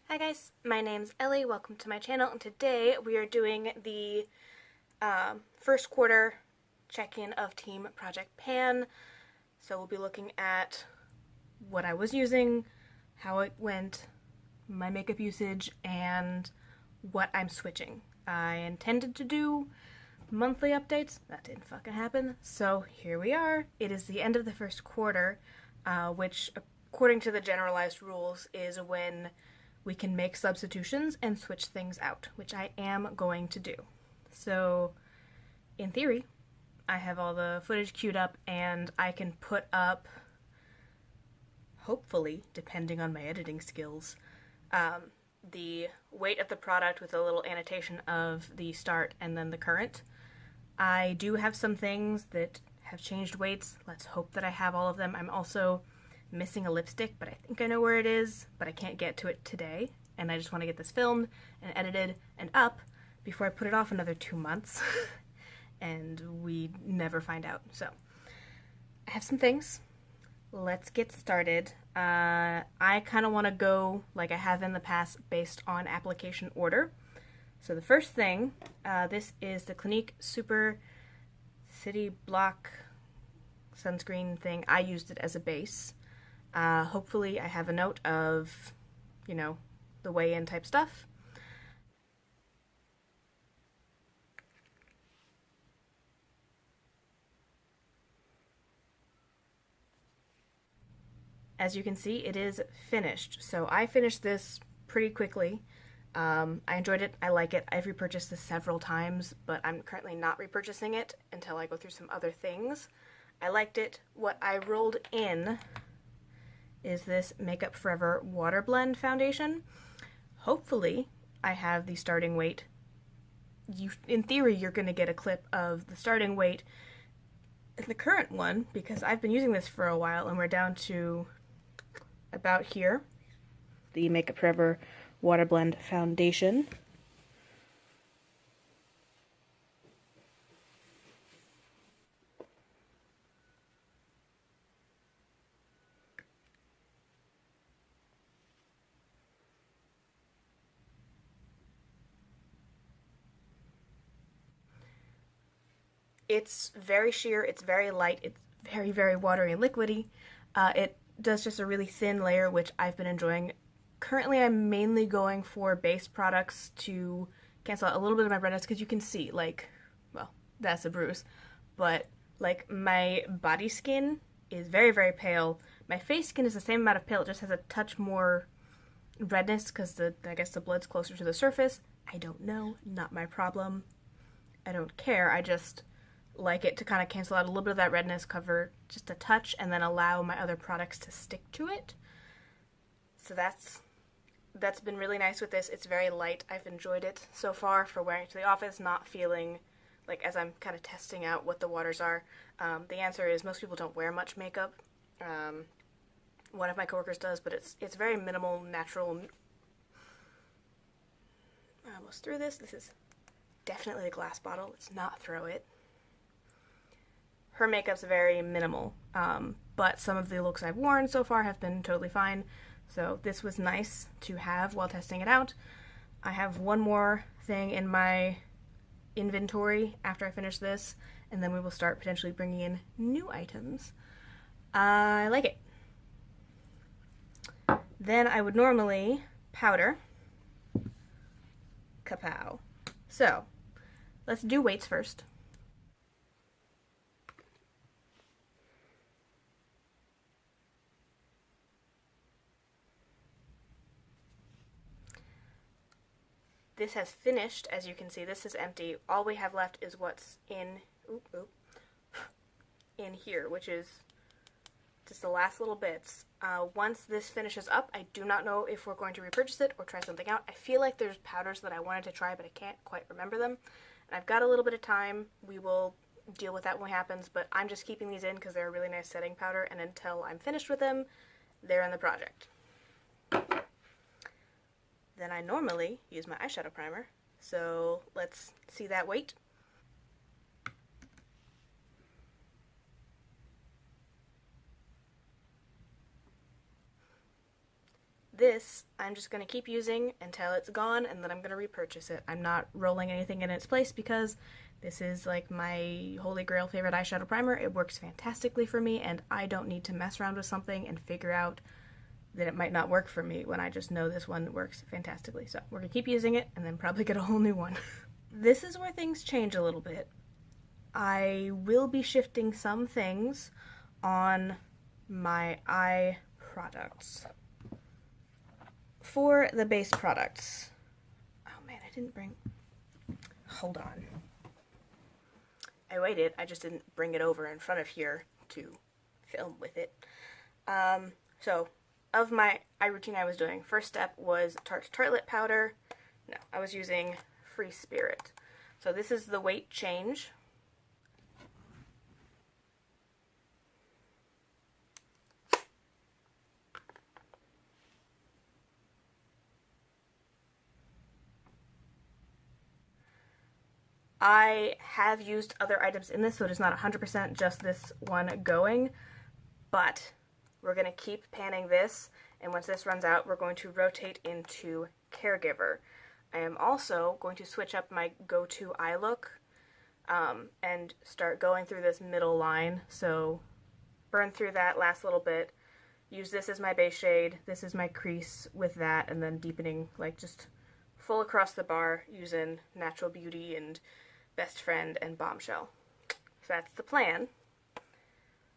Hi guys, my name's Ellie, welcome to my channel, and today we are doing the first quarter check-in of Team Project Pan. So we'll be looking at what I was using, how it went, my makeup usage, and what I'm switching. I intended to do monthly updates, that didn't fucking happen, so here we are. It is the end of the first quarter, which according to the generalized rules is when we can make substitutions and switch things out, which I am going to do. So, in theory, I have all the footage queued up and I can put up, hopefully, depending on my editing skills, the weight of the product with a little annotation of the start and then the current. I do have some things that have changed weights. Let's hope that I have all of them. I'm also missing a lipstick, but I think I know where it is, but I can't get to it today, and I just want to get this filmed and edited and up before I put it off another 2 months and we never find out. So I have some things. Let's get started. I kind of want to go like I have in the past based on application order. So the first thing, this is the Clinique City Block sunscreen thing. I used it as a base. Hopefully I have a note of, you know, the weigh-in type stuff. As you can see, it is finished. So I finished this pretty quickly. I enjoyed it. I like it. I've repurchased this several times, but I'm currently not repurchasing it until I go through some other things. I liked it. What I rolled in is this Makeup Forever Waterblend foundation. Hopefully, I have the starting weight. In theory, you're going to get a clip of the starting weight in the current one, because I've been using this for a while, and we're down to about here. The Makeup Forever Waterblend foundation. It's very sheer, it's very light, it's very, very watery and liquidy. It does just a really thin layer, which I've been enjoying. Currently, I'm mainly going for base products to cancel out a little bit of my redness, because you can see, like, well, that's a bruise, but, like, my body skin is very, very pale. My face skin is the same amount of pale, it just has a touch more redness, because I guess the blood's closer to the surface. I don't know, not my problem. I don't care, I just like it to kind of cancel out a little bit of that redness, cover just a touch, and then allow my other products to stick to it. So that's been really nice with this. It's very light. I've enjoyed it so far for wearing it to the office, not feeling like, as I'm kind of testing out what the waters are. The answer is most people don't wear much makeup. One of my coworkers does, but it's very minimal, natural. I almost threw this. This is definitely a glass bottle. Let's not throw it. Her makeup's very minimal, but some of the looks I've worn so far have been totally fine, so this was nice to have while testing it out. I have one more thing in my inventory after I finish this, and then we will start potentially bringing in new items. I like it. Then I would normally powder. Kapow. So, let's do weights first. This has finished, as you can see. This is empty. All we have left is what's in here, which is just the last little bits. Once this finishes up, I do not know if we're going to repurchase it or try something out. I feel like there's powders that I wanted to try, but I can't quite remember them. And I've got a little bit of time. We will deal with that when it happens, but I'm just keeping these in because they're a really nice setting powder, and until I'm finished with them, they're in the project. Then I normally use my eyeshadow primer, so let's see that weight. This I'm just going to keep using until it's gone, and then I'm going to repurchase it. I'm not rolling anything in its place because this is like my holy grail favorite eyeshadow primer. It works fantastically for me, and I don't need to mess around with something and figure out that it might not work for me when I just know this one works fantastically. So we're going to keep using it and then probably get a whole new one. This is where things change a little bit. I will be shifting some things on my eye products. For the base products, oh man, I didn't bring, hold on. I waited, I just didn't bring it over in front of here to film with it. So, of my eye routine I was doing, first step was Tarte Tartelette powder. No, I was using Free Spirit. So this is the weight change. I have used other items in this, so it is not 100% just this one going, but we're going to keep panning this, and once this runs out, we're going to rotate into Caregiver. I am also going to switch up my go-to eye look and start going through this middle line, so burn through that last little bit, use this as my base shade, this is my crease with that, and then deepening, like just full across the bar using Natural Beauty and Best Friend and Bombshell. So that's the plan.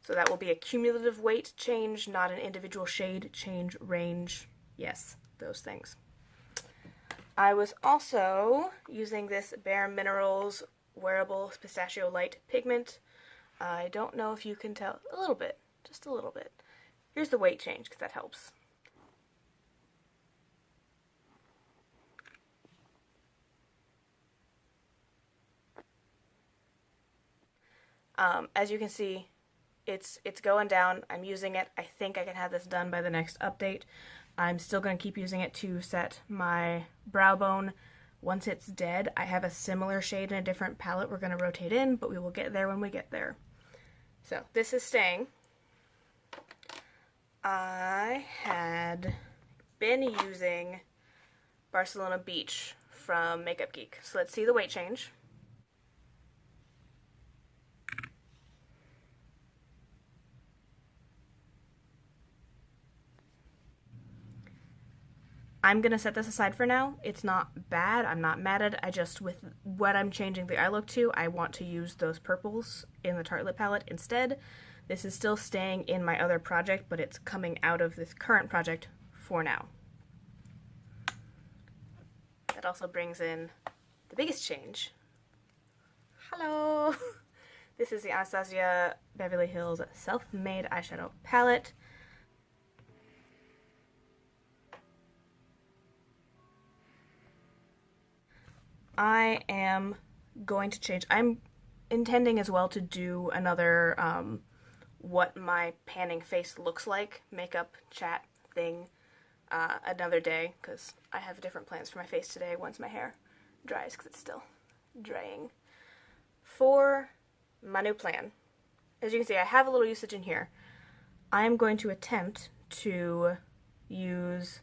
So that will be a cumulative weight change, not an individual shade change, range. Yes, those things. I was also using this Bareminerals Wearable Pistachio Light Pigment. I don't know if you can tell, a little bit, just a little bit. Here's the weight change, because that helps. As you can see, it's going down. I'm using it. I think I can have this done by the next update. I'm still going to keep using it to set my brow bone. Once it's dead, I have a similar shade in a different palette we're going to rotate in, but we will get there when we get there. So this is staying. I had been using Barcelona Beach from Makeup Geek. So let's see the weight change. I'm going to set this aside for now. It's not bad. I'm not mad at it. I just, with what I'm changing the eye look to, I want to use those purples in the Tartelette palette instead. This is still staying in my other project, but it's coming out of this current project for now. That also brings in the biggest change. Hello! This is the Anastasia Beverly Hills Self-Made Eyeshadow Palette. I am going to change. I'm intending as well to do another what my panning face looks like makeup chat thing another day, because I have different plans for my face today once my hair dries, because it's still drying. For my new plan, as you can see, I have a little usage in here. I'm going to attempt to use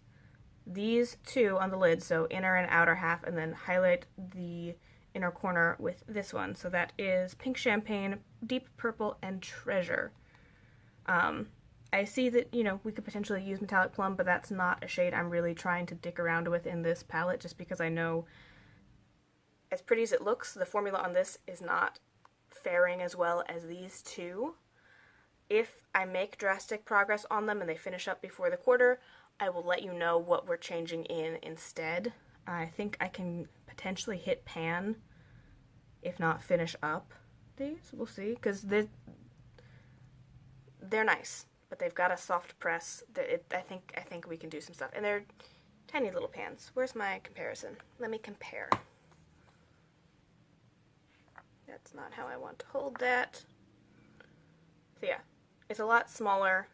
these two on the lid, so inner and outer half, and then highlight the inner corner with this one. So that is Pink Champagne, Deep Purple, and Treasure. I see that, you know, we could potentially use Metallic Plum, but that's not a shade I'm really trying to dick around with in this palette, just because I know, as pretty as it looks, the formula on this is not faring as well as these two. If I make drastic progress on them and they finish up before the quarter, I will let you know what we're changing in instead. I think I can potentially hit pan, if not finish up these. We'll see, because they're nice, but they've got a soft press. I think we can do some stuff, and they're tiny little pans. Where's my comparison? Let me compare. That's not how I want to hold that. So yeah, it's a lot smaller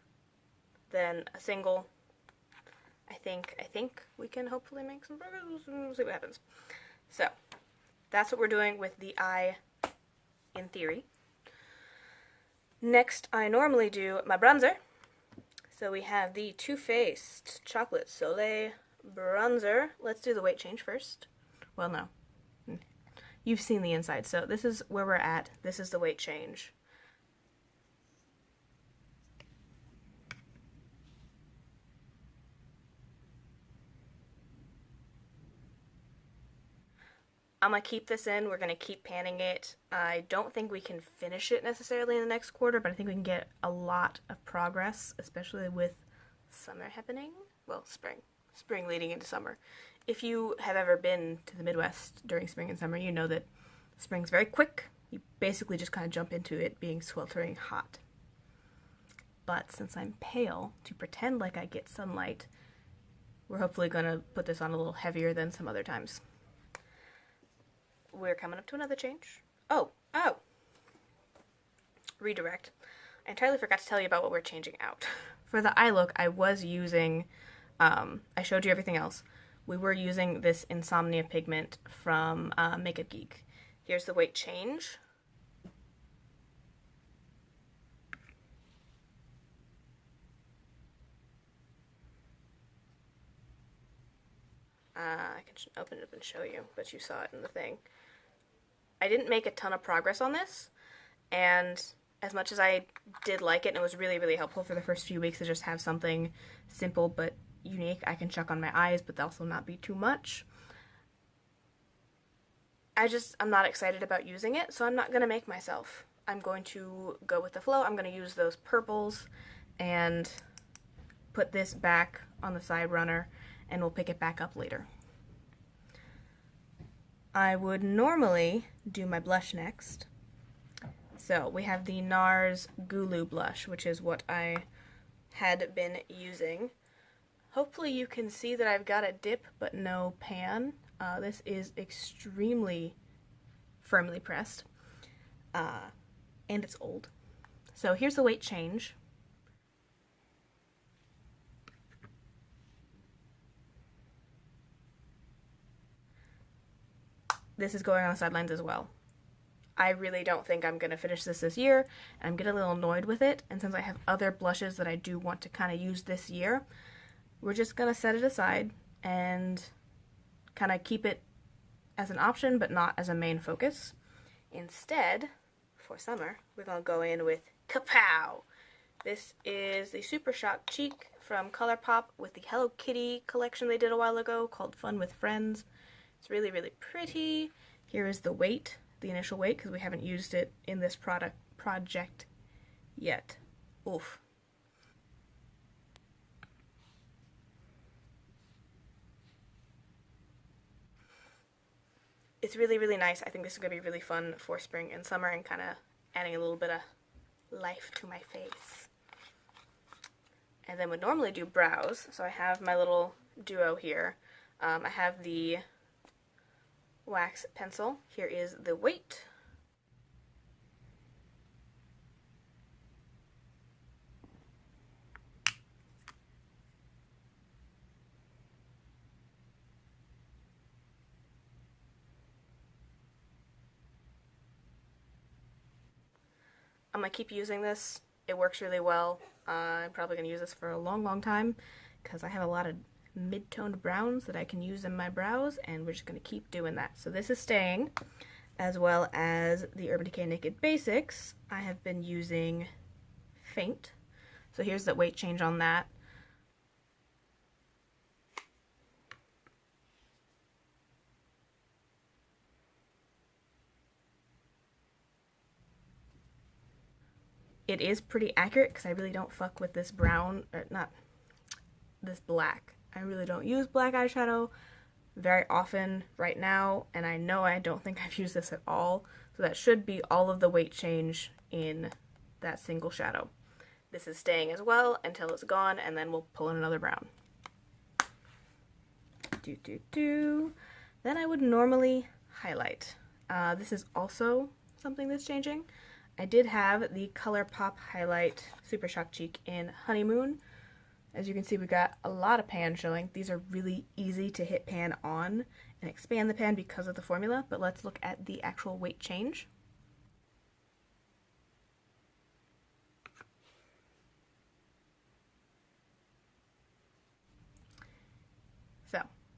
than a single. I think we can hopefully make some progress. We'll see what happens. So that's what we're doing with the eye in theory. Next, I normally do my bronzer. So we have the Too Faced Chocolate Soleil Bronzer. Let's do the weight change first. Well, no. You've seen the inside, so this is where we're at. This is the weight change. I'm going to keep this in. We're going to keep panning it. I don't think we can finish it necessarily in the next quarter, but I think we can get a lot of progress, especially with summer happening. Well, spring. Spring leading into summer. If you have ever been to the Midwest during spring and summer, you know that spring's very quick. You basically just kind of jump into it being sweltering hot. But since I'm pale, to pretend like I get sunlight, we're hopefully going to put this on a little heavier than some other times. We're coming up to another change. Oh! Redirect. I entirely forgot to tell you about what we're changing out. For the eye look, I was using, I showed you everything else. We were using this Insomnia pigment from Makeup Geek. Here's the weight change. I can open it up and show you, but you saw it in the thing. I didn't make a ton of progress on this, and as much as I did like it, and it was really, really helpful for the first few weeks to just have something simple but unique I can chuck on my eyes, but also not be too much. I'm not excited about using it, so I'm not going to make myself. I'm going to go with the flow. I'm going to use those purples and put this back on the side runner, and we'll pick it back up later. I would normally do my blush next. So we have the Nars Goulue Blush, which is what I had been using. Hopefully you can see that I've got a dip but no pan. This is extremely firmly pressed, and it's old. So here's the weight change. This is going on the sidelines as well. I really don't think I'm going to finish this year, and I'm getting a little annoyed with it, and since I have other blushes that I do want to kind of use this year, we're just going to set it aside and kind of keep it as an option, but not as a main focus. Instead, for summer, we're going to go in with Kapow! This is the Super Shock Cheek from Colourpop with the Hello Kitty collection they did a while ago called Fun with Friends. It's really, really pretty. Here is the weight, the initial weight, because we haven't used it in this project yet. Oof. It's really, really nice. I think this is going to be really fun for spring and summer and kind of adding a little bit of life to my face. And then would normally do brows. So I have my little duo here. I have the wax pencil. Here is the weight. I'm going to keep using this. It works really well. I'm probably going to use this for a long, long time because I have a lot of mid-toned browns that I can use in my brows, and we're just going to keep doing that. So this is staying, as well as the Urban Decay Naked Basics. I have been using Faint. So here's the weight change on that. It is pretty accurate because I really don't fuck with this brown, or not this black. I really don't use black eyeshadow very often right now, and I know I don't think I've used this at all, so that should be all of the weight change in that single shadow. This is staying as well until it's gone, and then we'll pull in another brown. Then I would normally highlight. This is also something that's changing. I did have the Colourpop Highlight Super Shock Cheek in Honeymoon. As you can see, we got a lot of pan showing. These are really easy to hit pan on and expand the pan because of the formula, but let's look at the actual weight change.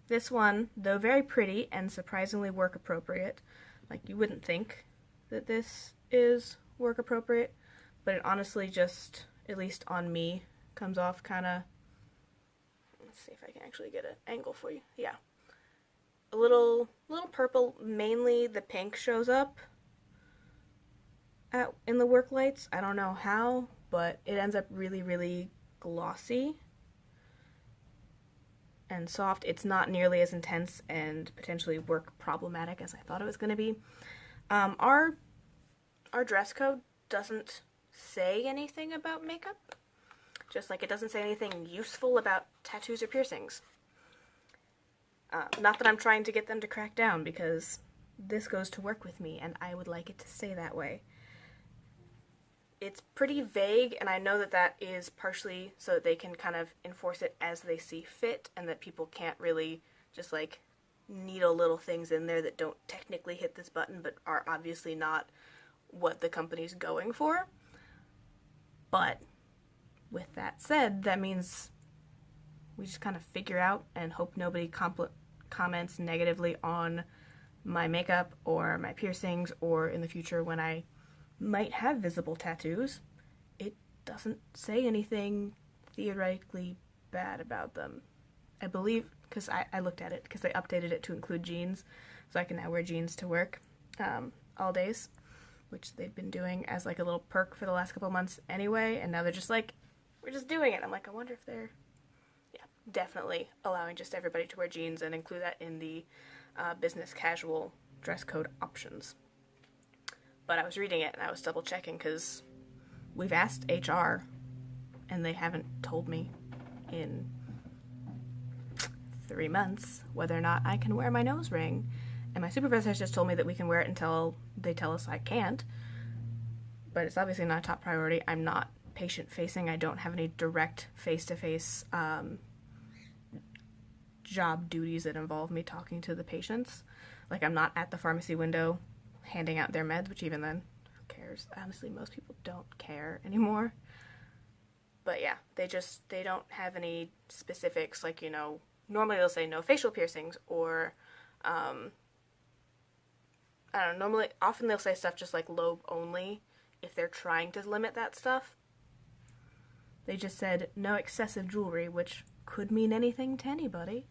This one, though very pretty and surprisingly work appropriate, like you wouldn't think that this is work appropriate, but it honestly just, at least on me, comes off kind of, let's see if I can actually get an angle for you. Yeah. A little purple, mainly the pink shows up in the work lights. I don't know how, but it ends up really, really glossy and soft. It's not nearly as intense and potentially work problematic as I thought it was going to be. Our dress code doesn't say anything about makeup, just like it doesn't say anything useful about tattoos or piercings. Not that I'm trying to get them to crack down, because this goes to work with me and I would like it to stay that way. It's pretty vague, and I know that that is partially so that they can kind of enforce it as they see fit, and that people can't really just like needle little things in there that don't technically hit this button but are obviously not what the company's going for. But with that said, that means we just kind of figure out and hope nobody comments negatively on my makeup or my piercings, or in the future when I might have visible tattoos. It doesn't say anything theoretically bad about them. I believe, because I looked at it, because they updated it to include jeans, so I can now wear jeans to work all days, which they've been doing as like a little perk for the last couple months anyway, and now they're just like, we're just doing it. I'm like, I wonder if they're, yeah, definitely allowing just everybody to wear jeans and include that in the business casual dress code options. But I was reading it and I was double checking because we've asked HR and they haven't told me in 3 months whether or not I can wear my nose ring. And my supervisor has just told me that we can wear it until they tell us I can't. But it's obviously not a top priority. I'm not patient facing. I don't have any direct face-to-face job duties that involve me talking to the patients. Like, I'm not at the pharmacy window handing out their meds, which even then, who cares? Honestly, most people don't care anymore. But yeah, they don't have any specifics, like, you know, normally they'll say no facial piercings, or, I don't know, often they'll say stuff just like lobe only, if they're trying to limit that stuff. They just said no excessive jewelry, which could mean anything to anybody.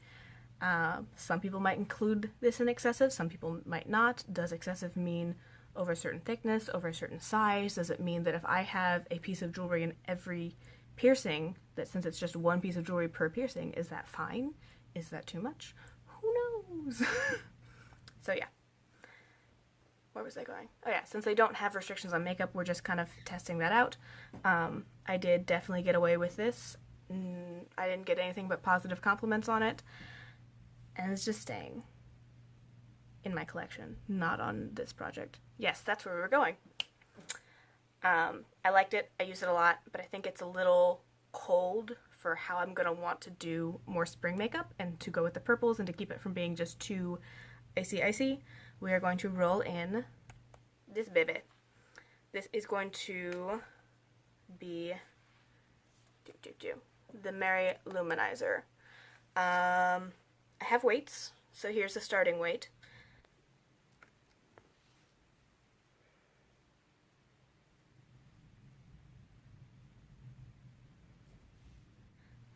Some people might include this in excessive, some people might not. Does excessive mean over a certain thickness, over a certain size? Does it mean that if I have a piece of jewelry in every piercing, that since it's just one piece of jewelry per piercing, is that fine? Is that too much? Who knows? So yeah. Where was I going? Oh yeah, since they don't have restrictions on makeup, we're just kind of testing that out. I did definitely get away with this. I didn't get anything but positive compliments on it. And it's just staying in my collection, not on this project. Yes, that's where we were going. I liked it. I use it a lot, but I think it's a little cold for how I'm going to want to do more spring makeup and to go with the purples and to keep it from being just too icy. We are going to roll in this baby. This is going to be the Merry Loumanizer. I have weights, so here's the starting weight.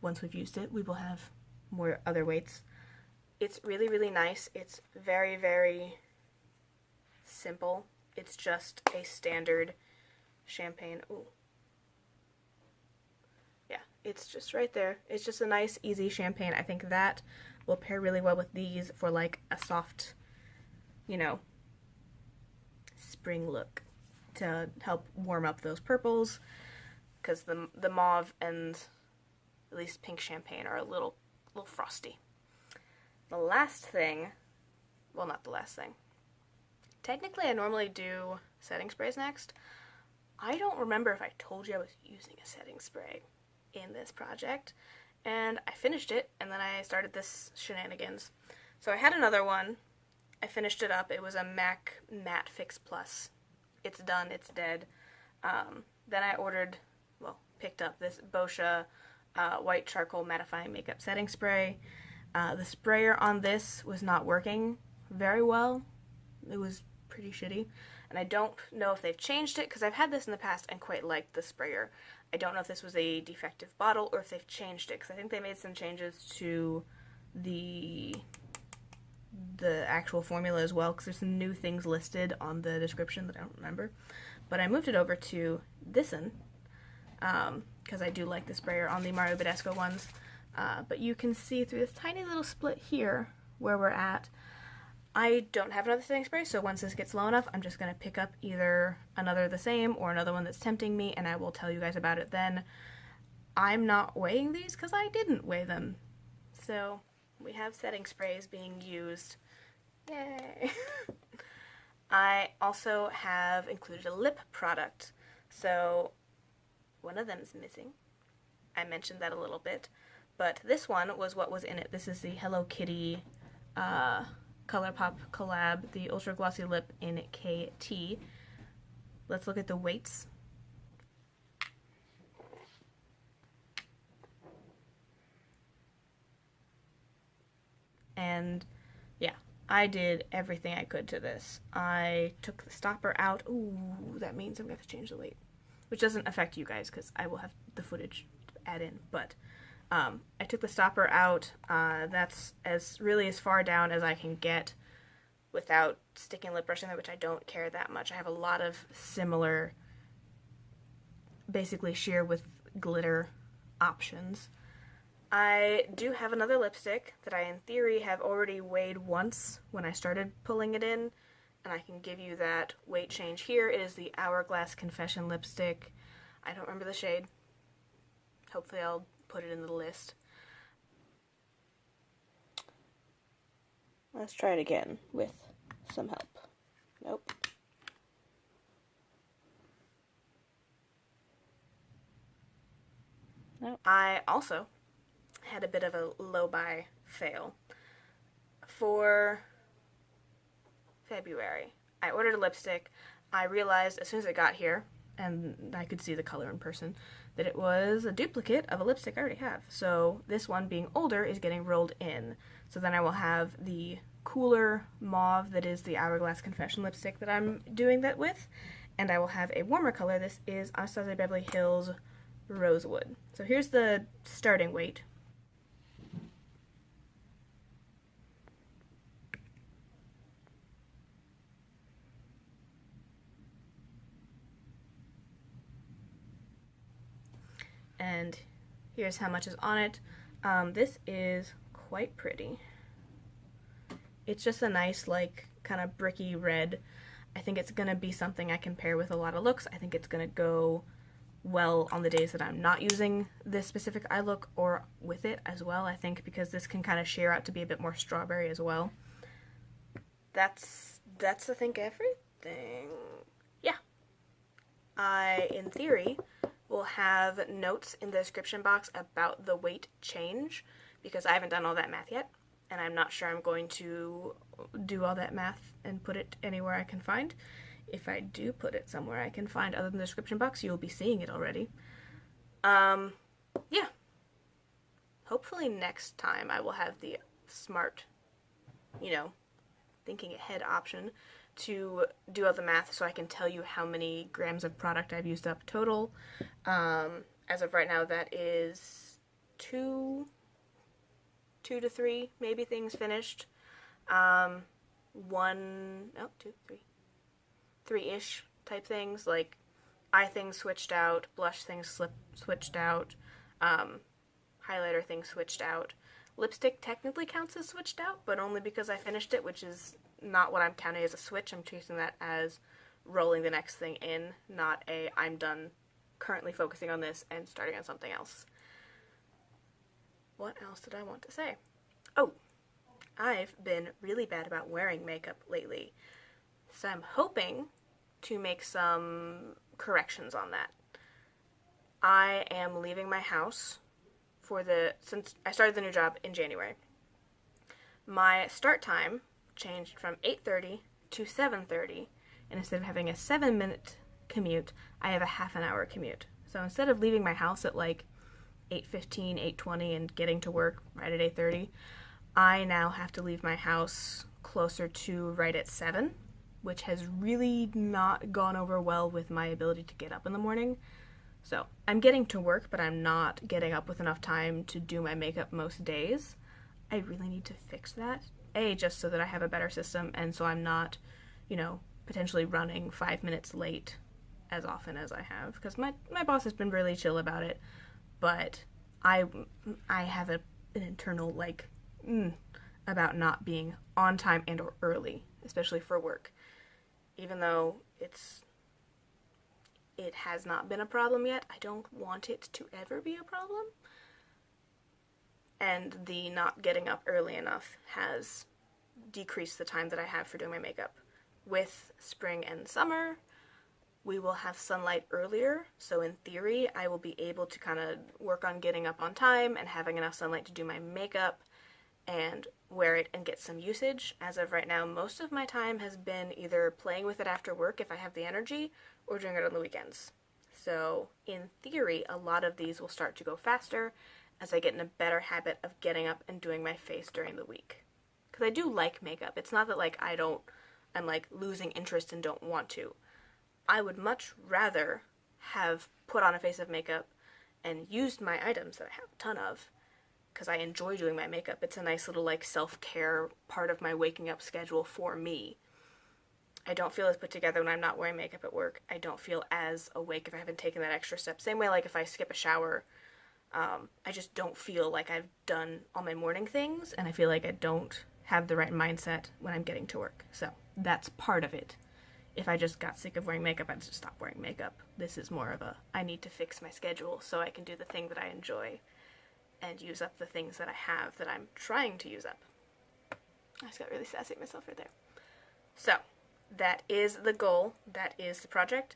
Once we've used it, we will have more other weights. It's really, really nice. It's very, very simple. It's just a standard champagne. Ooh. Yeah, it's just right there. It's just a nice, easy champagne. I think that will pair really well with these for like a soft, you know, spring look to help warm up those purples, because the mauve and at least pink champagne are a little frosty. The last thing, well, not the last thing. Technically, I normally do setting sprays next. I don't remember if I told you I was using a setting spray in this project, and I finished it, and then I started this shenanigans. So I had another one. I finished it up. It was a MAC Matte Fix Plus. It's done. It's dead. Then I picked up this Boscia white charcoal mattifying makeup setting spray. The sprayer on this was not working very well. It was pretty shitty. And I don't know if they've changed it, because I've had this in the past and quite liked the sprayer. I don't know if this was a defective bottle or if they've changed it, because I think they made some changes to the actual formula as well, because there's some new things listed on the description that I don't remember. But I moved it over to this one, because I do like the sprayer on the Mario Badescu ones. But you can see through this tiny little split here where we're at. I don't have another setting spray, so once this gets low enough, I'm just going to pick up either another the same or another one that's tempting me, and I will tell you guys about it then. I'm not weighing these because I didn't weigh them. So we have setting sprays being used. Yay! I also have included a lip product. So one of them is missing. I mentioned that a little bit. But this one was what was in it. This is the Hello Kitty Colourpop collab, the Ultra Glossy Lip in KT. Let's look at the weights. And yeah, I did everything I could to this. I took the stopper out. Ooh, that means I'm going to have to change the weight. Which doesn't affect you guys because I will have the footage to add in. But I took the stopper out. That's really as far down as I can get without sticking lip brush in there, which I don't care that much. I have a lot of similar, basically sheer with glitter options. I do have another lipstick that I, in theory, have already weighed once when I started pulling it in, and I can give you that weight change here. It is the Hourglass Confession lipstick. I don't remember the shade. Hopefully I'll put it in the list. Let's try it again with some help. Nope. Nope. I also had a bit of a low-buy fail. For February, I ordered a lipstick. I realized as soon as it got here, and I could see the color in person, that it was a duplicate of a lipstick I already have. So this one, being older, is getting rolled in. So then I will have the cooler mauve that is the Hourglass Confession lipstick that I'm doing that with, and I will have a warmer color. This is Anastasia Beverly Hills Rosewood. So here's the starting weight. And here's how much is on it. This is quite pretty. It's just a nice, like, kind of bricky red. I think it's going to be something I can pair with a lot of looks. I think it's going to go well on the days that I'm not using this specific eye look or with it as well, I think, because this can kind of sheer out to be a bit more strawberry as well. That's I think, everything. Yeah. I, in theory, will have notes in the description box about the weight change, because I haven't done all that math yet, and I'm not sure I'm going to do all that math and put it anywhere I can find. If I do put it somewhere I can find other than the description box, you'll be seeing it already. Yeah. Hopefully next time I will have the smart, thinking ahead option to do all the math so I can tell you how many grams of product I've used up total. As of right now, that is 2 to 3 maybe things finished. 3-ish type things, like eye things switched out, blush things switched out, highlighter things switched out. Lipstick technically counts as switched out, but only because I finished it, which is not what I'm counting as a switch. I'm treating that as rolling the next thing in, not a I'm done currently focusing on this and starting on something else. What else did I want to say? Oh, I've been really bad about wearing makeup lately, so I'm hoping to make some corrections on that. I am leaving my house since I started the new job in January. My start time changed from 8:30 to 7:30, and instead of having a 7-minute commute, I have a half an hour commute. So instead of leaving my house at like 8:15, 8:20 and getting to work right at 8:30, I now have to leave my house closer to right at 7, which has really not gone over well with my ability to get up in the morning. So I'm getting to work, but I'm not getting up with enough time to do my makeup most days. I really need to fix that. A, just so that I have a better system, and so I'm not, potentially running 5 minutes late as often as I have. Because my boss has been really chill about it, but I have an internal, about not being on time and or early, especially for work. Even though it has not been a problem yet, I don't want it to ever be a problem. And the not getting up early enough has decreased the time that I have for doing my makeup. With spring and summer, we will have sunlight earlier, so in theory, I will be able to kind of work on getting up on time and having enough sunlight to do my makeup and wear it and get some usage. As of right now, most of my time has been either playing with it after work if I have the energy, or doing it on the weekends. So, in theory, a lot of these will start to go faster as I get in a better habit of getting up and doing my face during the week. Because I do like makeup. It's not that, I'm, losing interest and don't want to. I would much rather have put on a face of makeup and used my items that I have a ton of, because I enjoy doing my makeup. It's a nice little, self-care part of my waking up schedule for me. I don't feel as put together when I'm not wearing makeup at work. I don't feel as awake if I haven't taken that extra step. Same way, if I skip a shower, I just don't feel like I've done all my morning things, and I feel like I don't have the right mindset when I'm getting to work. So that's part of it. If I just got sick of wearing makeup, I'd just stop wearing makeup. This is more of I need to fix my schedule so I can do the thing that I enjoy and use up the things that I have that I'm trying to use up. I just got really sassy at myself right there. So, that is the goal. That is the project.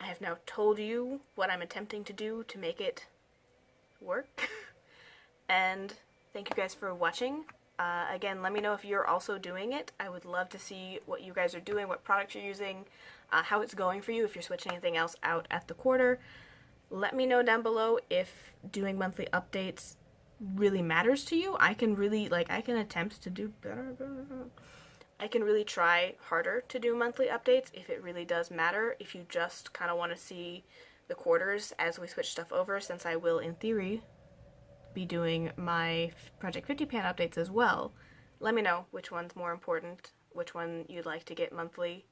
I have now told you what I'm attempting to do to make it work. And thank you guys for watching. Again, let me know if you're also doing it. I would love to see what you guys are doing, what products you're using, how it's going for you, if you're switching anything else out at the quarter. Let me know down below if doing monthly updates really matters to you. I can really, I can attempt to do better. I can really try harder to do monthly updates if it really does matter. If you just kind of want to see the quarters as we switch stuff over, since I will, in theory, be doing my Project 50 pan updates as well. Let me know which one's more important, which one you'd like to get monthly.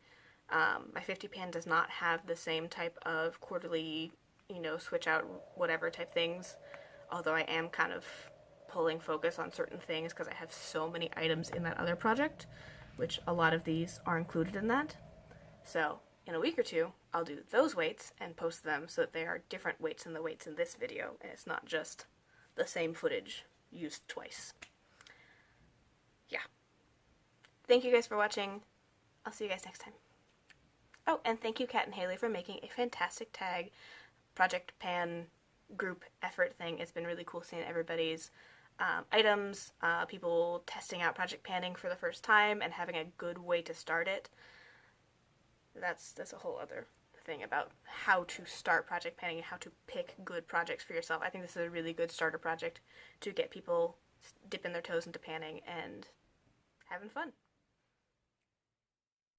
My 50 pan does not have the same type of quarterly, switch out whatever type things, although I am kind of pulling focus on certain things because I have so many items in that other project, which a lot of these are included in that. So in a week or two, I'll do those weights and post them so that they are different weights than the weights in this video, and it's not just the same footage used twice. Yeah. Thank you guys for watching. I'll see you guys next time. Oh, and thank you, Kat and Hailey, for making a fantastic tag Project Pan group effort thing. It's been really cool seeing everybody's items, people testing out Project Panning for the first time and having a good way to start it. That's a whole other thing about how to start project panning and how to pick good projects for yourself. I think this is a really good starter project to get people dipping their toes into panning and having fun.